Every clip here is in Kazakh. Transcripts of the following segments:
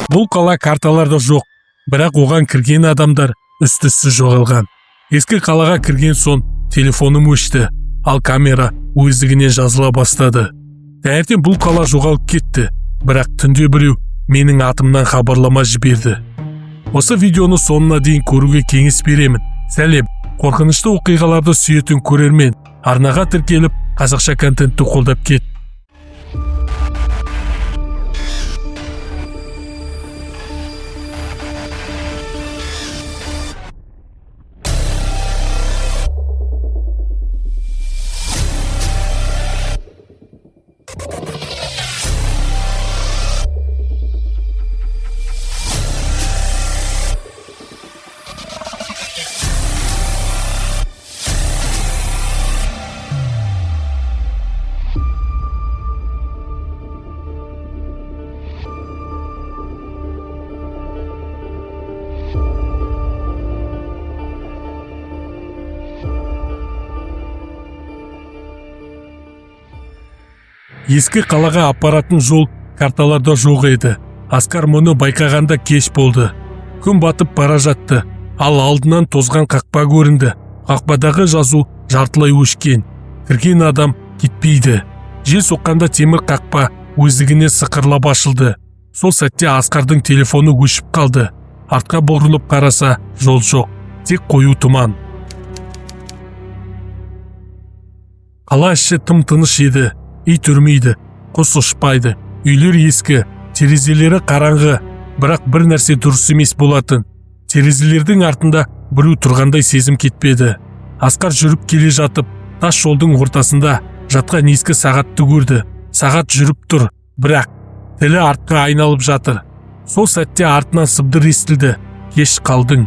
Бұл қала карталарда жоқ, бірақ оған кірген адамдар үсті-үсті жоғалған. Ескі қалаға кірген соң телефоным өшті, ал камера өздігінен жазыла бастады. Таңертең бұл қала жоғалып кетті, бірақ түнде біреу менің атымнан хабарлама жіберді. Осы видеоны соңына дейін көруге кеңес беремін. Сәлем, қорқынышты оқиғаларды сүйетін көрермен, арнаға тіркеліп қазақша контентті қолдап кет. Ескі қалаға апаратын жол карталарда жоқ еді. Асқар мұны байқағанда кеш болды. Күн батып бара жатты, ал алдынан тозған қақпа көрінді. Қақпадағы жазу жартылай өшкен. Кірген адам кетпейді. Жел соққанда темір қақпа өздігінен сықырлап ашылды. Сол сәтте Асқардың телефоны өшіп қалды. Артқа бұрылып қараса, жол жоқ, тек қою тұман. Қала іші тым-тыныш еді. Ит үрмейді, құс ұшпайды, үйлер ескі, терезелері қараңғы, бірақ бір нәрсе дұрыс емес болатын. Терезелердің артында біреу тұрғандай сезім кетпеді. Асқар жүріп келе жатып, тас жолдың ортасында жатқан ескі сағатты көрді. Сағат жүріп тұр, бірақ тілі артқа айналып жатыр. Сол сәтте артынан сыбдыр естілді. Кеш қалдың.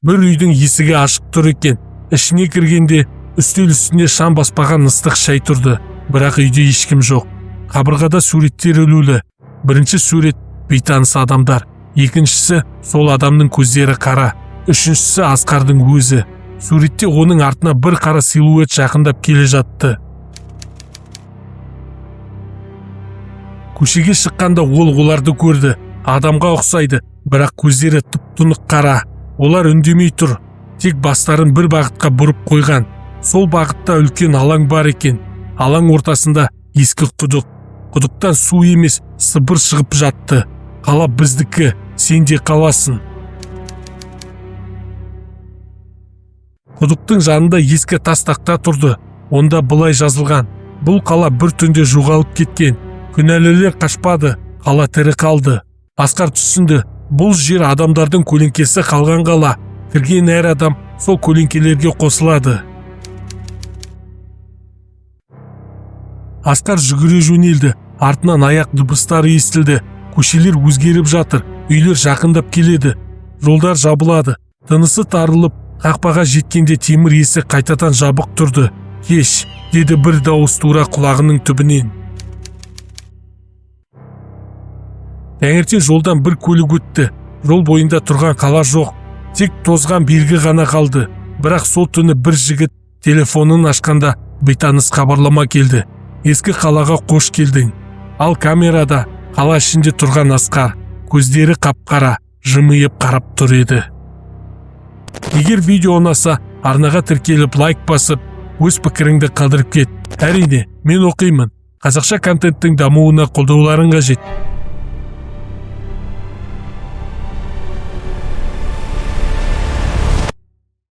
Бір үйдің есігі ашық тұр екен. Ішіне кіргенде үстел үстінде шам баспаған ыстық шай тұрды, бірақ үйде ешкім жоқ. Қабырғада суреттер ілулі. Бірінші сурет бейтаныс адамдар, екіншісі сол адамның көздері қара, үшіншісі Асқардың өзі. Суретте оның артына бір қара силуэт жақындап келе жатты. Көшеге шыққанда оларды көрді. Адамға ұқсайды, бірақ көздері тұп-тұнық қара. Олар үндемей тұр, тек бастарын бір бағытқа бұрып қойған. Сол бағытта үлкен алаң бар екен. Алаң ортасында ескі құдық. Құдықтан су емес, сыбыр шығып жатты. Қала біздікі, сен де қаласың. Құдықтың жанында ескі тас тақта тұрды. Онда былай жазылған: бұл қала бір түнде жоғалып кеткен. Күнәлілер қашпады, қала тірі қалды. Асқар түсінді, бұл жер адамдардың көлеңкесі қалған қала. Кірген әр адам сол көлеңкелерге қосылады. Асқар жүгіре жөнелді. Артынан аяқ дыбыстары естілді. Көшелер өзгеріп жатыр. Үйлер жақындап келеді. Жолдар жабылады. Тынысы тарылып, қақпаға жеткенде темір есік қайтадан жабық тұрды. Кеш, деді бір дауыс тура құлағының түбінен. Таңертең жолдан бір көлік өтті. Жол бойында тұрған қала жоқ. Тек тозған белгі ғана қалды. Бірақ сол түні бір жігіт телефонын ашқанда бейтаныс хабарлама келді. Ескі қалаға қош келдің. Ал камерада қала ішінде тұрған Асқар. Көздері қап-қара, жымиып қарап тұр еді. Егер видео ұнаса, арнаға тіркеліп лайк басып, өз пікіріңді қалдырып кет. Әрине, мен оқимын. Қазақша контенттің дамуына қолдауларың қажет.